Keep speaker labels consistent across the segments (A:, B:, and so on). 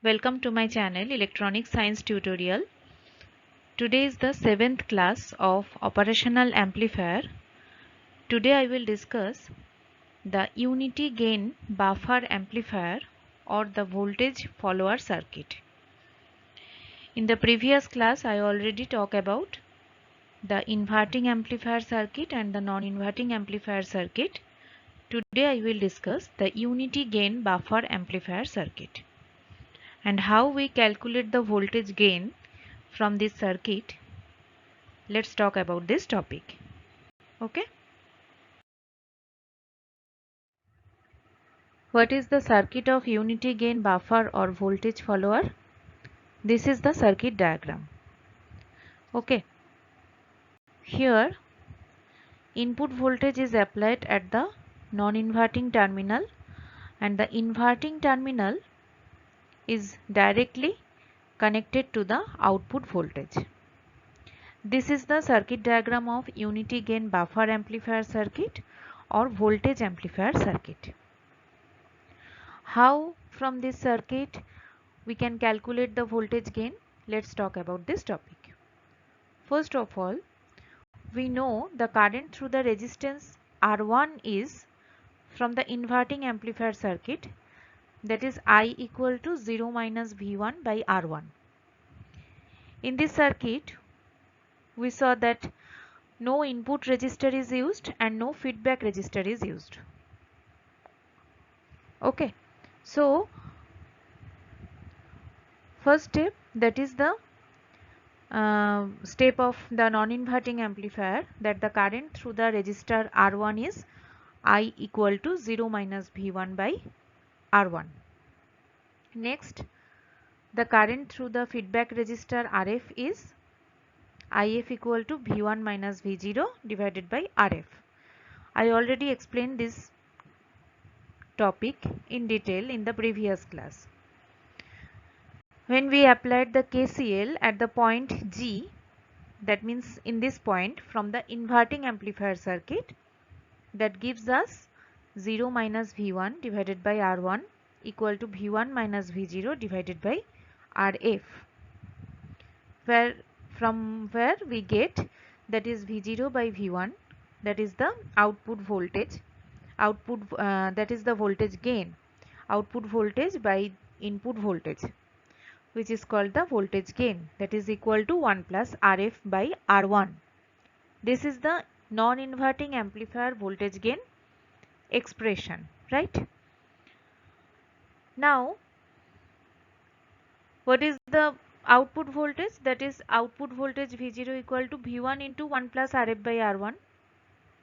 A: Welcome to my channel Electronic Science Tutorial. Today is the 7th class of Operational Amplifier. Today I will discuss the unity gain buffer amplifier or the voltage follower circuit. In the previous class I already talked about the inverting amplifier circuit and the non-inverting amplifier circuit. Today I will discuss the unity gain buffer amplifier circuit and how we calculate the voltage gain from this circuit. Let's talk about this topic. Okay. What is the circuit of unity gain buffer or voltage follower? This is the circuit diagram. Okay. Here input voltage is applied at the non-inverting terminal and the inverting terminal is directly connected to the output voltage. This is the circuit diagram of unity gain buffer amplifier circuit or voltage amplifier circuit. How from this circuit we can calculate the voltage gain? Let's talk about this topic. First of all, we know the current through the resistance R1 is from the inverting amplifier circuit, that is I equal to 0 minus V1 by R1. In this circuit, we saw that no input resistor is used and no feedback resistor is used. Okay, so first step, that is the step of the non-inverting amplifier, that the current through the resistor R1 is I equal to 0 minus V1 by R1. Next, the current through the feedback resistor RF is IF equal to V1 minus V0 divided by RF. I already explained this topic in detail in the previous class. When we applied the KCL at the point G, that means in this point from the inverting amplifier circuit, that gives us 0 minus V1 divided by R1 equal to V1 minus V0 divided by RF, from where we get that is V0 by V1, that is the output voltage, that is the voltage gain, output voltage by input voltage, which is called the voltage gain, that is equal to 1 plus RF by R1. This is the non-inverting amplifier voltage gain expression, right? Now, what is the output voltage? That is output voltage V0 equal to V1 into 1 plus RF by R1.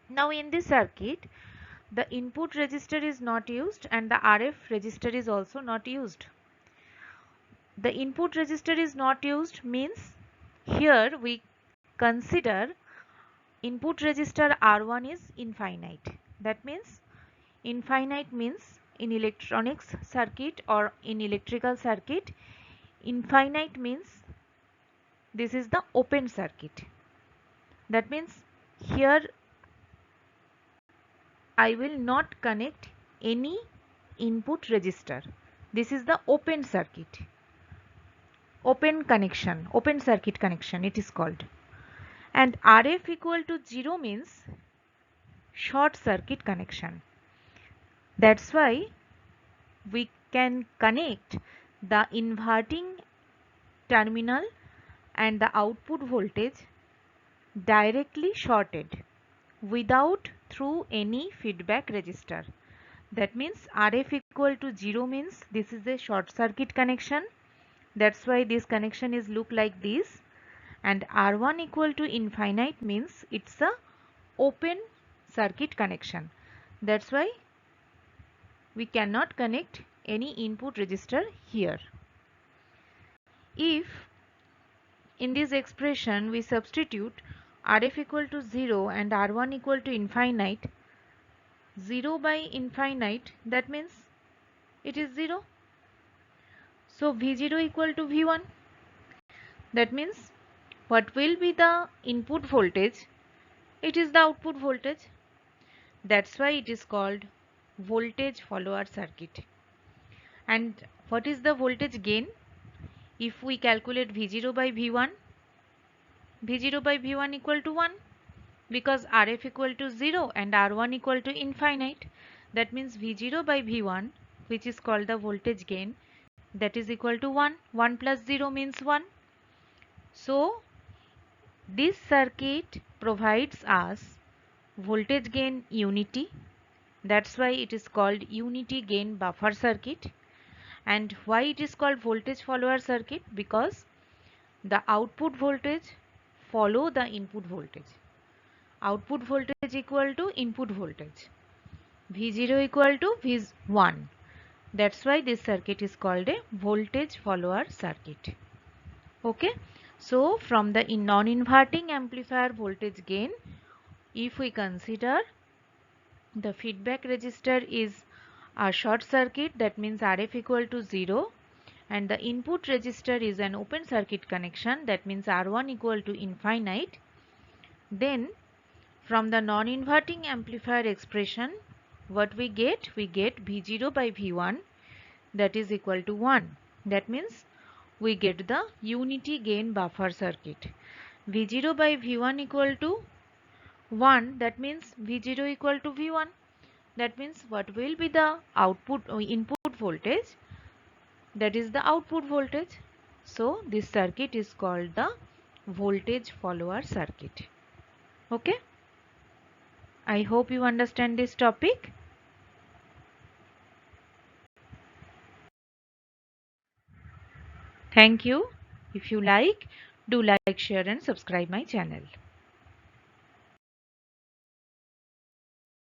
A: Now, in this circuit, the input resistor is not used and the RF resistor is also not used. The input resistor is not used means here we consider input resistor R1 is infinite. That means infinite means in electronics circuit or in electrical circuit, infinite means this is the open circuit. That means here I will not connect any input resistor. This is the open circuit. Open connection, open circuit connection it is called. And RF equal to 0 means short circuit connection. That's why we can connect the inverting terminal and the output voltage directly shorted without through any feedback resistor. That means RF equal to 0 means this is a short circuit connection. That's why this connection is look like this, and R1 equal to infinite means it's a open circuit connection. That's why we cannot connect any input resistor here. If in this expression we substitute RF equal to 0 and R1 equal to infinite, 0 by infinite, that means it is 0. So V0 equal to V1. That means what will be the input voltage? It is the output voltage. That's why it is called voltage follower circuit. And what is the voltage gain? If we calculate V0 by V1, V0 by V1 equal to 1, because Rf equal to 0 and R1 equal to infinite. That means V0 by V1, which is called the voltage gain, that is equal to 1. 1 plus 0 means 1. So this circuit provides us voltage gain unity. That's why it is called unity gain buffer circuit. And why it is called voltage follower circuit? Because the output voltage follow the input voltage. Output voltage equal to input voltage. V0 equal to V1. That's why this circuit is called a voltage follower circuit. Okay. So from the non-inverting amplifier voltage gain, if we consider the feedback resistor is a short circuit, that means Rf equal to 0, and the input resistor is an open circuit connection, that means R1 equal to infinite, then from the non-inverting amplifier expression, what we get? We get V0 by V1, that is equal to 1. That means we get the unity gain buffer circuit. V0 by V1 equal to 1, that means V0 equal to V1. That means what will be the output or input voltage? That is the output voltage. So this circuit is called the voltage follower circuit. Okay. I hope you understand this topic. Thank you. If you like, do like, share and subscribe my channel.